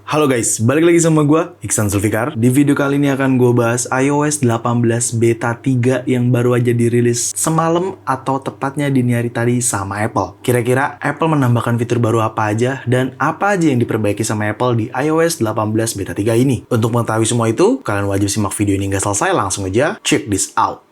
Halo guys, balik lagi sama gue, Iksan Zulfikar. Di video kali ini akan gue bahas iOS 18 Beta 3 yang baru aja dirilis semalam atau tepatnya dini hari tadi sama Apple. Kira-kira Apple menambahkan fitur baru apa aja dan apa aja yang diperbaiki sama Apple di iOS 18 Beta 3 ini. Untuk mengetahui semua itu, kalian wajib simak video ini hingga selesai, langsung aja check this out.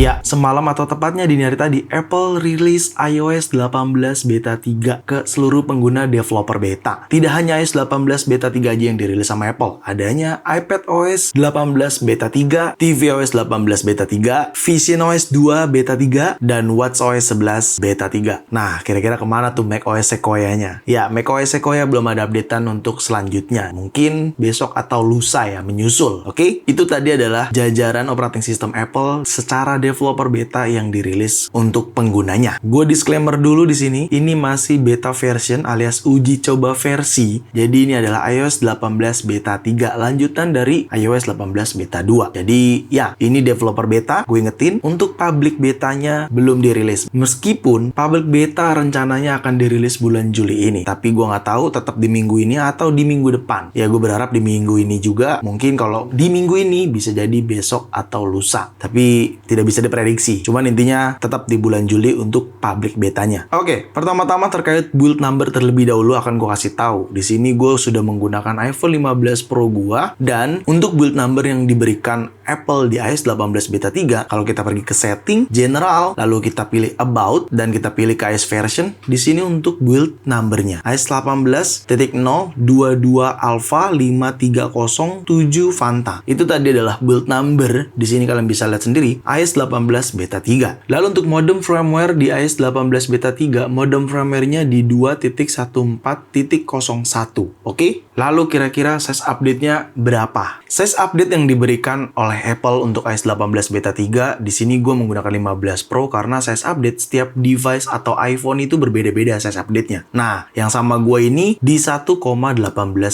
Ya, semalam atau tepatnya dini hari tadi, Apple rilis iOS 18 Beta 3 ke seluruh pengguna developer beta. Tidak hanya iOS 18 Beta 3 aja yang dirilis sama Apple, adanya iPadOS 18 Beta 3, tvOS 18 Beta 3, visionOS 2 Beta 3, dan watchOS 11 Beta 3. Nah, kira-kira kemana tuh macOS Sequoia-nya? Ya, macOS Sequoia belum ada updatean untuk selanjutnya. Mungkin besok atau lusa ya, menyusul. Oke? Itu tadi adalah jajaran operating system Apple secara developer beta yang dirilis untuk penggunanya. Gue disclaimer dulu di sini, ini masih beta version alias uji coba versi. Jadi ini adalah iOS 18 Beta 3, lanjutan dari iOS 18 Beta 2. Jadi ya, ini developer beta. Gue ingetin, untuk public betanya belum dirilis. Meskipun public beta rencananya akan dirilis bulan Juli ini. Tapi gue nggak tahu tetap di minggu ini atau di minggu depan. Ya gue berharap di minggu ini juga. Mungkin kalau di minggu ini bisa jadi besok atau lusa. Tapi tidak bisa diprediksi. Cuman intinya tetap di bulan Juli untuk public betanya. Oke, pertama-tama terkait build number terlebih dahulu akan gue kasih tahu. Di sini gue sudah menggunakan iPhone 15 Pro gua, dan untuk build number yang diberikan Apple di iOS 18 Beta 3, kalau kita pergi ke setting, general, lalu kita pilih about, dan kita pilih ke iOS version, di sini untuk build numbernya iOS 18.022 Alpha 530.7 Fanta. Itu tadi adalah build number. Di sini kalian bisa lihat sendiri iOS 18 Beta 3. Lalu untuk modem firmware di iOS 18 Beta 3, modem firmware-nya di 2.14.01. Oke? Lalu kira-kira size update-nya berapa? Size update yang diberikan oleh Apple untuk iOS 18 Beta 3, di sini gue menggunakan 15 Pro karena size update setiap device atau iPhone itu berbeda-beda size update-nya. Nah, yang sama gue ini di 1,18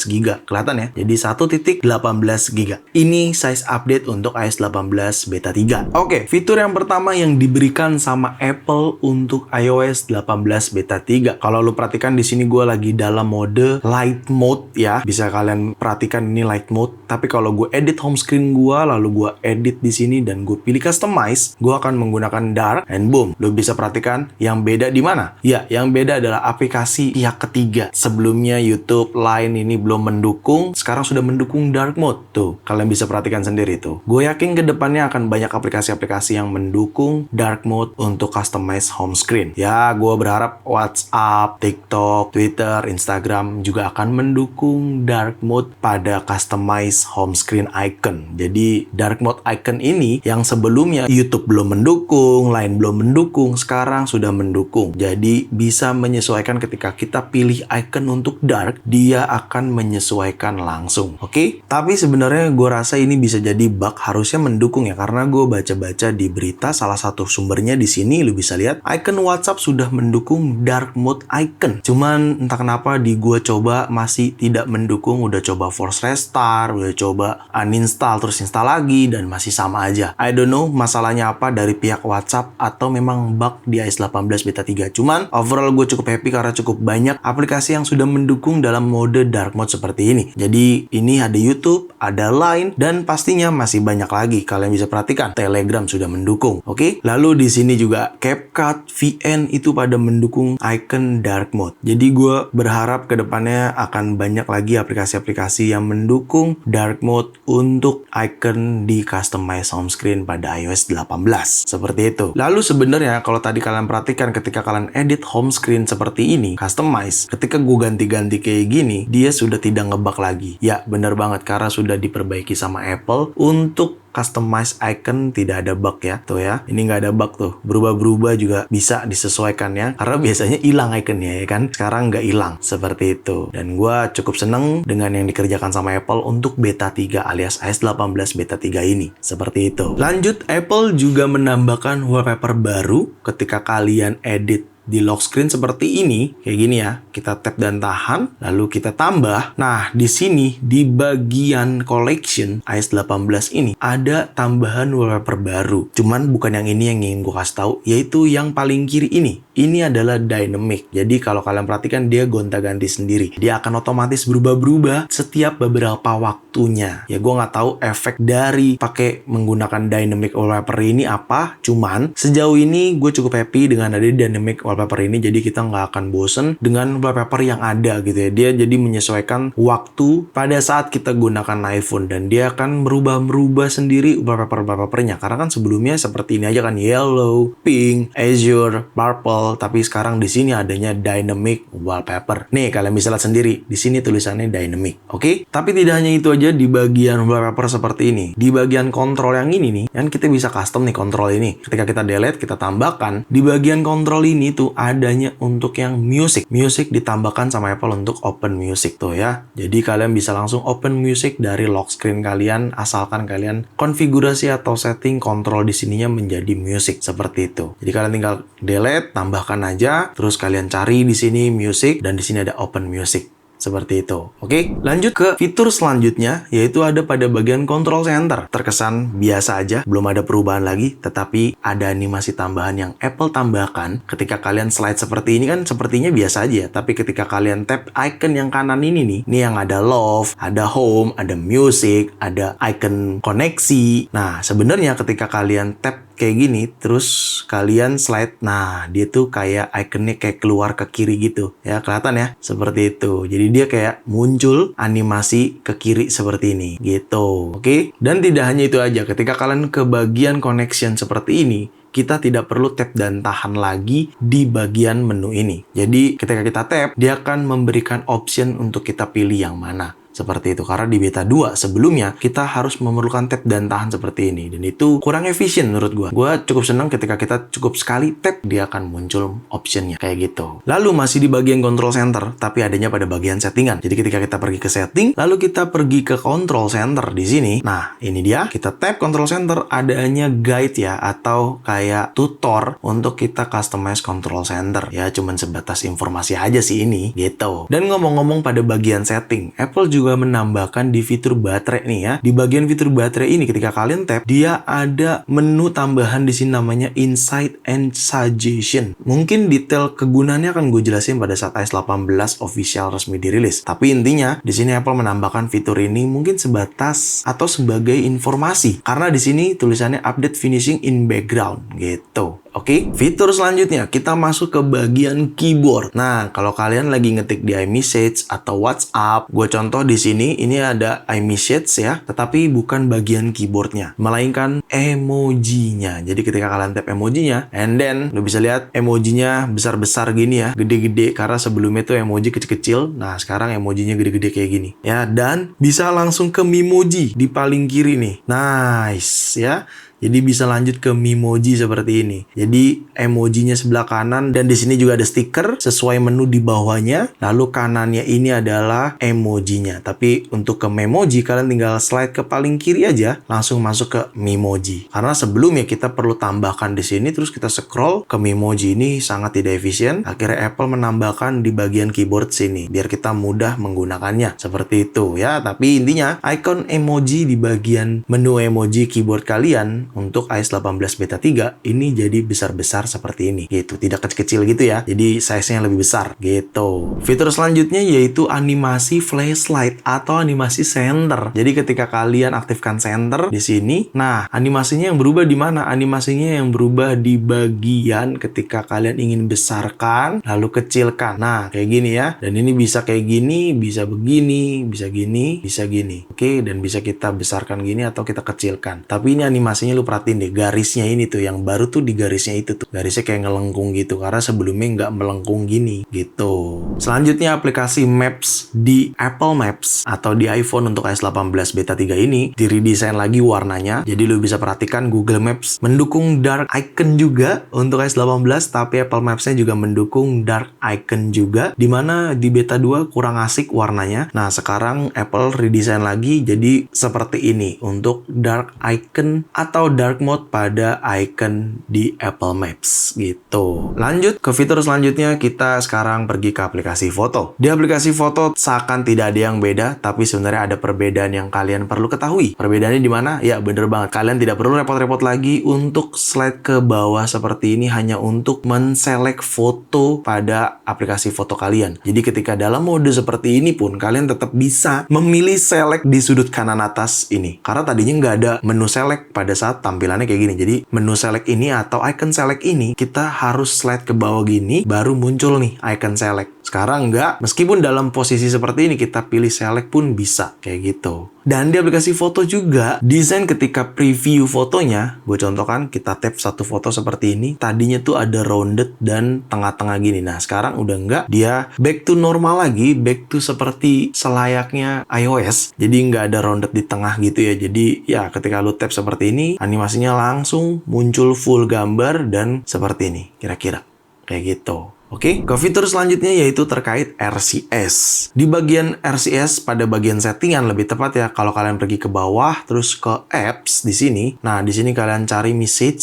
GB. Kelihatan ya? Jadi 1.18 GB. Ini size update untuk iOS 18 Beta 3. Oke, fitur yang pertama yang diberikan sama Apple untuk iOS 18 Beta 3. Kalau lu perhatikan di sini gue lagi dalam mode light mode ya. Bisa kalian perhatikan ini light mode. Tapi kalau gue edit home screen gue, lalu gue edit di sini dan gue pilih customize, gue akan menggunakan dark and boom. Lu bisa perhatikan yang beda di mana? Ya, yang beda adalah aplikasi pihak ketiga. Sebelumnya YouTube, Line ini belum mendukung, sekarang sudah mendukung dark mode. Tuh, kalian bisa perhatikan sendiri tuh. Gue yakin kedepannya akan banyak aplikasi-aplikasi yang mendukung dark mode untuk customize home screen. Ya, gue berharap WhatsApp, TikTok, Twitter, Instagram juga akan mendukung dark mode pada customize home screen icon. Jadi, dark mode icon ini yang sebelumnya YouTube belum mendukung, Line belum mendukung, sekarang sudah mendukung. Jadi, bisa menyesuaikan ketika kita pilih icon untuk dark, dia akan menyesuaikan langsung. Oke? Tapi sebenarnya gue rasa ini bisa jadi bug, harusnya mendukung ya, karena gue baca-baca di berita salah satu sumbernya di sini lu bisa lihat icon WhatsApp sudah mendukung dark mode icon. Cuman entah kenapa di gue coba masih tidak mendukung, udah coba force restart, udah coba uninstall terus install lagi dan masih sama aja. I don't know masalahnya apa dari pihak WhatsApp atau memang bug di iOS 18 Beta 3. Cuman overall gue cukup happy karena cukup banyak aplikasi yang sudah mendukung dalam mode dark mode seperti ini. Jadi ini ada YouTube, ada Line, dan pastinya masih banyak lagi. Kalian bisa perhatikan Telegram sudah mendukung. Oke? Lalu di sini juga CapCut, VN itu pada mendukung icon dark mode. Jadi gue berharap kedepannya akan banyak lagi aplikasi-aplikasi yang mendukung dark mode untuk icon di customize home screen pada iOS 18. Seperti itu. Lalu sebenarnya kalau tadi kalian perhatikan ketika kalian edit home screen seperti ini, customize, ketika gue ganti-ganti kayak gini, dia sudah tidak ngebug lagi. Ya, bener banget karena sudah diperbaiki sama Apple untuk customize icon tidak ada bug ya. Tuh ya, ini nggak ada bug tuh. Berubah-berubah juga bisa disesuaikan ya. Karena biasanya hilang iconnya ya kan. Sekarang nggak hilang. Seperti itu. Dan gue cukup seneng dengan yang dikerjakan sama Apple untuk Beta 3 alias iOS 18 Beta 3 ini. Seperti itu. Lanjut, Apple juga menambahkan wallpaper baru ketika kalian edit di lock screen seperti ini, kayak gini ya. Kita tap dan tahan, lalu kita tambah. Nah, di sini di bagian collection iOS 18 ini ada tambahan wallpaper baru. Cuman bukan yang ini yang ingin gue kasih tahu, yaitu yang paling kiri ini. Ini adalah dynamic. Jadi kalau kalian perhatikan dia gonta-ganti sendiri. Dia akan otomatis berubah-berubah setiap beberapa waktunya. Ya gue nggak tahu efek dari pakai menggunakan dynamic wallpaper ini apa. Cuman sejauh ini gue cukup happy dengan ada dynamic wallpaper ini. Jadi kita nggak akan bosen dengan wallpaper yang ada gitu ya. Dia jadi menyesuaikan waktu pada saat kita gunakan iPhone. Dan dia akan merubah sendiri wallpaper-wallpapernya. Karena kan sebelumnya seperti ini aja kan. Yellow, pink, azure, purple. Tapi sekarang di sini adanya dynamic wallpaper. Nih kalian bisa lihat sendiri. Di sini tulisannya dynamic. Oke? Tapi tidak hanya itu aja di bagian wallpaper seperti ini. Di bagian kontrol yang ini nih, kan kita bisa custom nih kontrol ini. Ketika kita delete, kita tambahkan. Di bagian kontrol ini tuh adanya untuk yang music. Music ditambahkan sama Apple untuk open music tuh ya. Jadi kalian bisa langsung open music dari lock screen kalian asalkan kalian konfigurasi atau setting kontrol di sininya menjadi music seperti itu. Jadi kalian tinggal delete, tambahkan aja, terus kalian cari di sini music dan di sini ada open music. Seperti itu. Oke, lanjut ke fitur selanjutnya, yaitu ada pada bagian control center. Terkesan biasa aja, belum ada perubahan lagi, tetapi ada animasi tambahan yang Apple tambahkan. Ketika kalian slide seperti ini kan sepertinya biasa aja, tapi ketika kalian tap icon yang kanan ini nih yang ada love, ada home, ada music, ada icon koneksi. Nah, sebenarnya ketika kalian tap kayak gini, terus kalian slide, nah dia tuh kayak ikonnya kayak keluar ke kiri gitu ya, kelihatan ya, seperti itu. Jadi dia kayak muncul animasi ke kiri seperti ini gitu. Oke, dan tidak hanya itu aja, ketika kalian ke bagian connection seperti ini, kita tidak perlu tap dan tahan lagi di bagian menu ini. Jadi ketika kita tap, dia akan memberikan option untuk kita pilih yang mana. Seperti itu, karena di beta 2 sebelumnya kita harus memerlukan tap dan tahan seperti ini, dan itu kurang efisien menurut gua. Gua cukup senang ketika kita cukup sekali tap dia akan muncul optionnya kayak gitu. Lalu masih di bagian control center, tapi adanya pada bagian settingan. Jadi ketika kita pergi ke setting, lalu kita pergi ke control center di sini. Nah, ini dia, kita tap control center, adanya guide ya atau kayak tutor untuk kita customize control center. Ya cuman sebatas informasi aja sih ini gitu. Dan ngomong-ngomong pada bagian setting, Apple juga menambahkan di fitur baterai nih ya. Di bagian fitur baterai ini ketika kalian tap, dia ada menu tambahan di sini namanya Insight and Suggestion. Mungkin detail kegunaannya akan gue jelasin pada saat iOS 18 official resmi dirilis. Tapi intinya di sini Apple menambahkan fitur ini mungkin sebatas atau sebagai informasi. Karena di sini tulisannya update finishing in background gitu. Oke, fitur selanjutnya kita masuk ke bagian keyboard. Nah, kalau kalian lagi ngetik di iMessage atau WhatsApp, gue contoh di sini ini ada iMessage ya, tetapi bukan bagian keyboardnya, melainkan emojinya. Jadi ketika kalian tap emojinya, and then lo bisa lihat emojinya besar-besar gini ya, gede-gede, karena sebelumnya tuh emoji kecil-kecil. Nah, sekarang emojinya gede-gede kayak gini ya, dan bisa langsung ke Memoji di paling kiri nih. Nice ya. Jadi bisa lanjut ke Memoji seperti ini. Jadi emojinya sebelah kanan dan di sini juga ada stiker sesuai menu di bawahnya. Lalu kanannya ini adalah emojinya. Tapi untuk ke Memoji kalian tinggal slide ke paling kiri aja, langsung masuk ke Memoji. Karena sebelumnya kita perlu tambahkan di sini terus kita scroll ke Memoji, ini sangat tidak efisien. Akhirnya Apple menambahkan di bagian keyboard sini biar kita mudah menggunakannya. Seperti itu ya. Tapi intinya icon emoji di bagian menu emoji keyboard kalian untuk iOS 18 beta 3 ini jadi besar-besar seperti ini gitu, tidak kecil-kecil gitu ya, jadi size-nya lebih besar gitu. Fitur selanjutnya yaitu animasi flashlight atau animasi center. Jadi ketika kalian aktifkan center di sini, nah animasinya yang berubah di mana? Animasinya yang berubah di bagian ketika kalian ingin besarkan lalu kecilkan. Nah kayak gini ya, dan ini bisa kayak gini, bisa begini, bisa gini, bisa gini. Oke, dan bisa kita besarkan gini atau kita kecilkan. Tapi ini animasinya lu perhatiin deh, garisnya ini tuh yang baru tuh di garisnya itu tuh, garisnya kayak ngelengkung gitu karena sebelumnya nggak melengkung gini gitu. Selanjutnya aplikasi Maps di Apple Maps atau di iPhone untuk iOS 18 beta 3 ini diredesain lagi warnanya, jadi lu bisa bisa perhatikan Google Maps mendukung dark icon juga untuk iOS 18, tapi Apple Maps-nya juga mendukung dark icon juga, dimana di beta 2 kurang asik warnanya. Nah, sekarang Apple redesign lagi jadi seperti ini untuk dark icon atau dark mode pada icon di Apple Maps gitu. Lanjut ke fitur selanjutnya, kita sekarang pergi ke aplikasi foto. Di aplikasi foto seakan tidak ada yang beda, tapi sebenarnya ada perbedaan yang kalian perlu ketahui. Perbedaannya di mana? Ya, bener banget. Kalian tidak perlu repot-repot lagi untuk slide ke bawah seperti ini hanya untuk men-select foto pada aplikasi foto kalian. Jadi ketika dalam mode seperti ini pun, kalian tetap bisa memilih select di sudut kanan atas ini. Karena tadinya nggak ada menu select pada saat tampilannya kayak gini. Jadi menu select ini atau icon select ini, kita harus slide ke bawah gini, baru muncul nih icon select. Sekarang nggak, meskipun dalam posisi seperti ini, kita pilih select pun bisa, kayak gitu. Dan di aplikasi foto juga, desain ketika preview fotonya, gue contohkan, kita tap satu foto seperti ini, tadinya tuh ada rounded dan tengah-tengah gini. Nah, sekarang udah nggak, dia back to normal lagi, back to seperti selayaknya iOS. Jadi nggak ada rounded di tengah gitu ya. Jadi ya ketika lu tap seperti ini, animasinya langsung muncul full gambar dan seperti ini, kira-kira. Kayak gitu. Oke, ke fitur selanjutnya yaitu terkait RCS. Di bagian RCS pada bagian settingan lebih tepat ya, kalau kalian pergi ke bawah terus ke apps di sini. Nah, di sini kalian cari message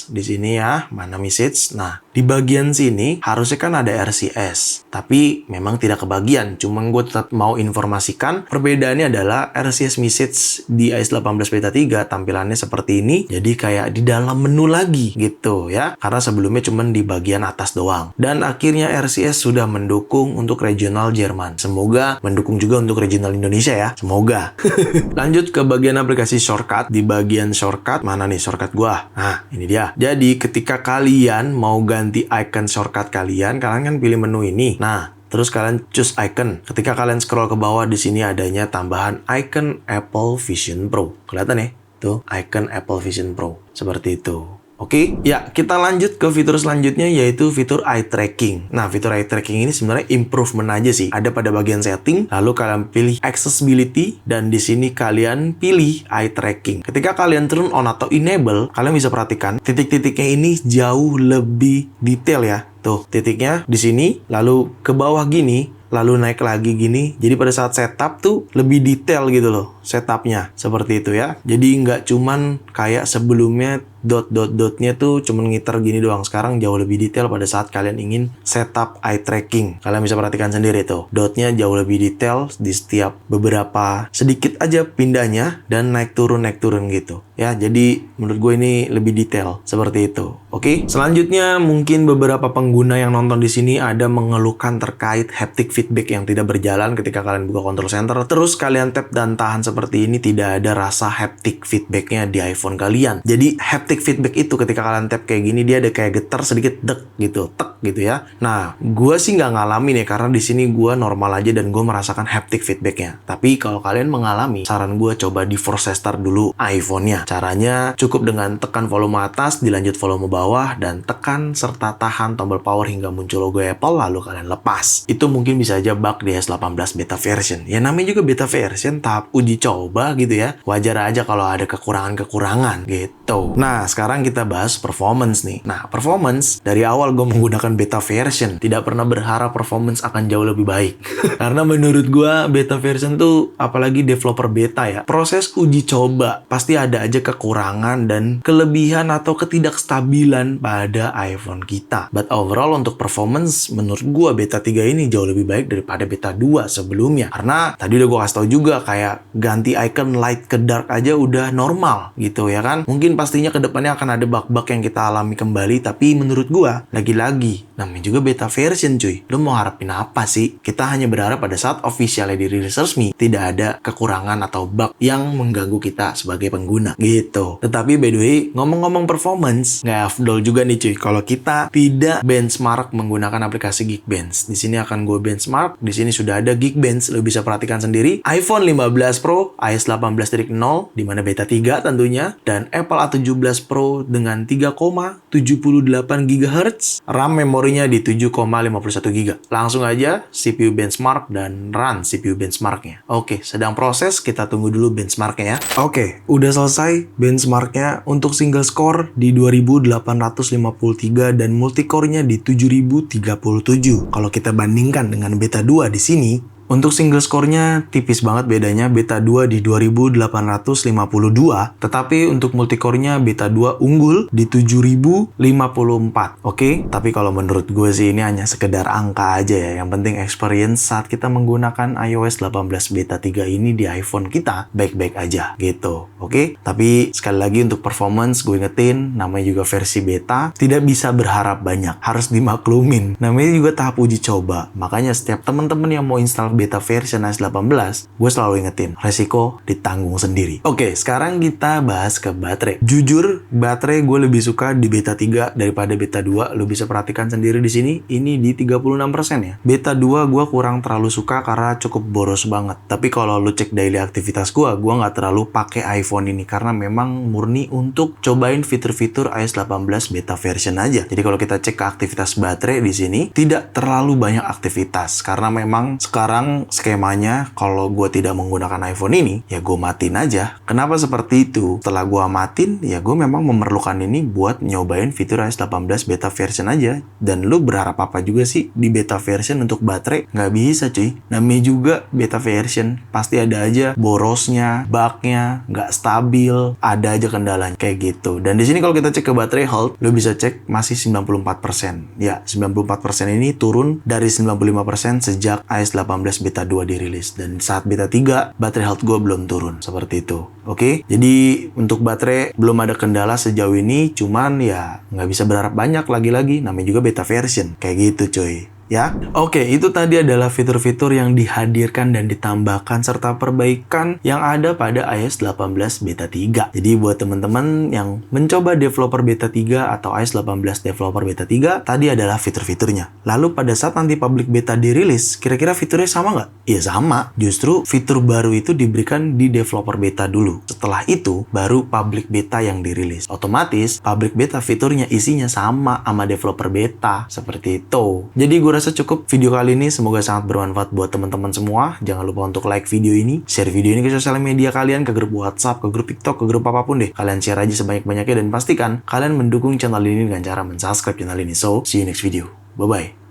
di sini ya, mana message. Nah, di bagian sini harusnya kan ada RCS, tapi memang tidak kebagian. Cuma gue tetap mau informasikan perbedaannya adalah RCS message di iOS 18 beta 3 tampilannya seperti ini. Jadi kayak di dalam menu lagi gitu ya. Karena sebelumnya cuma di bagian atas doang. Dan akhirnya RCS sudah mendukung untuk regional Jerman. Semoga mendukung juga untuk regional Indonesia ya. Semoga. Lanjut ke bagian aplikasi shortcut. Di bagian shortcut, mana nih shortcut gua? Nah, ini dia. Jadi ketika kalian mau ganti icon shortcut kalian kan pilih menu ini. Nah, terus kalian choose icon. Ketika kalian scroll ke bawah, di sini adanya tambahan icon Apple Vision Pro. Kelihatan ya? Tuh, icon Apple Vision Pro. Seperti itu. Oke, ya kita lanjut ke fitur selanjutnya yaitu fitur eye tracking. Nah, fitur eye tracking ini sebenarnya improvement aja sih. Ada pada bagian setting, lalu kalian pilih accessibility dan di sini kalian pilih eye tracking. Ketika kalian turn on atau enable, kalian bisa perhatikan titik-titiknya ini jauh lebih detail ya. Tuh, titiknya di sini, lalu ke bawah gini, lalu naik lagi gini. Jadi pada saat setup tuh lebih detail gitu loh setupnya. Seperti itu ya. Jadi nggak cuman kayak sebelumnya dot-dot-dotnya tuh cuman ngiter gini doang. Sekarang jauh lebih detail pada saat kalian ingin setup eye tracking. Kalian bisa perhatikan sendiri tuh. Dotnya jauh lebih detail di setiap beberapa sedikit aja pindahnya dan naik turun gitu. Ya, jadi menurut gue ini lebih detail seperti itu. Oke, selanjutnya mungkin beberapa pengguna yang nonton di sini ada mengeluhkan terkait haptic feedback yang tidak berjalan ketika kalian buka control center. Terus kalian tap dan tahan seperti ini, tidak ada rasa haptic feedbacknya di iPhone kalian. Jadi haptic feedback itu ketika kalian tap kayak gini, dia ada kayak getar sedikit dek gitu, tek gitu ya. Nah, gue sih nggak ngalamin ya karena di sini gue normal aja dan gue merasakan haptic feedbacknya. Tapi kalau kalian mengalami, saran gue coba di force tester dulu iPhone-nya. Caranya cukup dengan tekan volume atas, dilanjut volume bawah, dan tekan serta tahan tombol power hingga muncul logo Apple, lalu kalian lepas. Itu mungkin bisa aja bug di iOS 18 beta version. Ya namanya juga beta version, tahap uji coba gitu ya. Wajar aja kalau ada kekurangan-kekurangan gitu. Nah, sekarang kita bahas performance nih. Nah, performance, dari awal gue menggunakan beta version, tidak pernah berharap performance akan jauh lebih baik. Karena menurut gue, beta version tuh, apalagi developer beta ya, proses uji coba, pasti ada aja kekurangan dan kelebihan atau ketidakstabilan pada iPhone kita. But overall untuk performance, menurut gue beta 3 ini jauh lebih baik daripada beta 2 sebelumnya. Karena tadi udah gue kasih tau juga kayak ganti icon light ke dark aja udah normal gitu ya kan. Mungkin pastinya kedepannya akan ada bug-bug yang kita alami kembali, tapi menurut gue lagi-lagi namanya juga beta version cuy. Lo mau harapin apa sih? Kita hanya berharap pada saat officialnya dirilis resmi tidak ada kekurangan atau bug yang mengganggu kita sebagai pengguna gitu. Tetapi by the way, ngomong-ngomong performance, nggak afdol juga nih cuy kalau kita tidak benchmark menggunakan aplikasi Geekbench. Di sini akan gue benchmark. Di sini sudah ada Geekbench, lo bisa perhatikan sendiri. iPhone 15 Pro iOS 18.0 di mana beta 3 tentunya, dan Apple A17 Pro dengan 3,78 GHz, RAM memorinya di 7,51 GB. Langsung aja CPU benchmark dan run CPU benchmarknya. Oke, sedang proses, kita tunggu dulu benchmarknya ya. Oke, udah selesai benchmarknya untuk single score di 2853 dan multicore-nya di 7037. Kalau kita bandingkan dengan beta 2 di sini, untuk single score-nya tipis banget bedanya, beta 2 di 2852, tetapi untuk multicore-nya beta 2 unggul di 7054. Oke, tapi kalau menurut gue sih ini hanya sekedar angka aja ya. Yang penting experience saat kita menggunakan iOS 18 beta 3 ini di iPhone kita baik-baik aja gitu. Oke, tapi sekali lagi untuk performance gue ingetin, namanya juga versi beta, tidak bisa berharap banyak, harus dimaklumin. Namanya juga tahap uji coba. Makanya setiap teman-teman yang mau install beta version iOS 18, gue selalu ingetin, resiko ditanggung sendiri. Oke, sekarang kita bahas ke baterai. Jujur, baterai gue lebih suka di beta 3 daripada beta 2. Lo bisa perhatikan sendiri di sini, ini di 36% ya. Beta 2 gue kurang terlalu suka karena cukup boros banget. Tapi kalau lo cek daily aktivitas gue nggak terlalu pakai iPhone ini karena memang murni untuk cobain fitur-fitur iOS 18 beta version aja. Jadi kalau kita cek ke aktivitas baterai di sini, tidak terlalu banyak aktivitas karena memang sekarang skemanya kalau gue tidak menggunakan iPhone ini, ya gue matiin aja. Kenapa seperti itu? Setelah gue matiin, ya gue memang memerlukan ini buat nyobain fitur iOS 18 beta version aja. Dan lu berharap apa juga sih di beta version untuk baterai? Nggak bisa cuy. Namanya juga beta version, pasti ada aja borosnya, bugnya, nggak stabil, ada aja kendalanya kayak gitu. Dan di sini kalau kita cek ke baterai health, lu bisa cek masih 94%. Ya, 94% ini turun dari 95% sejak iOS 18 beta 2 dirilis, dan saat beta 3 baterai health gue belum turun seperti itu. Oke, jadi untuk baterai belum ada kendala sejauh ini, cuman ya nggak bisa berharap banyak lagi-lagi, namanya juga beta version kayak gitu cuy. Ya, oke, itu tadi adalah fitur-fitur yang dihadirkan dan ditambahkan serta perbaikan yang ada pada iOS 18 beta 3. Jadi buat teman-teman yang mencoba developer beta 3 atau iOS 18 developer beta 3, tadi adalah fitur-fiturnya. Lalu pada saat nanti public beta dirilis, kira-kira fiturnya sama nggak? Iya sama, justru fitur baru itu diberikan di developer beta dulu. Setelah itu, baru public beta yang dirilis. Otomatis, public beta fiturnya isinya sama developer beta, seperti itu. Jadi gue rasa cukup video kali ini, semoga sangat bermanfaat buat teman-teman semua. Jangan lupa untuk like video ini, share video ini ke sosial media kalian, ke grup WhatsApp, ke grup TikTok, ke grup apapun deh. Kalian share aja sebanyak-banyaknya dan pastikan kalian mendukung channel ini dengan cara mensubscribe channel ini. So, see you next video. Bye-bye.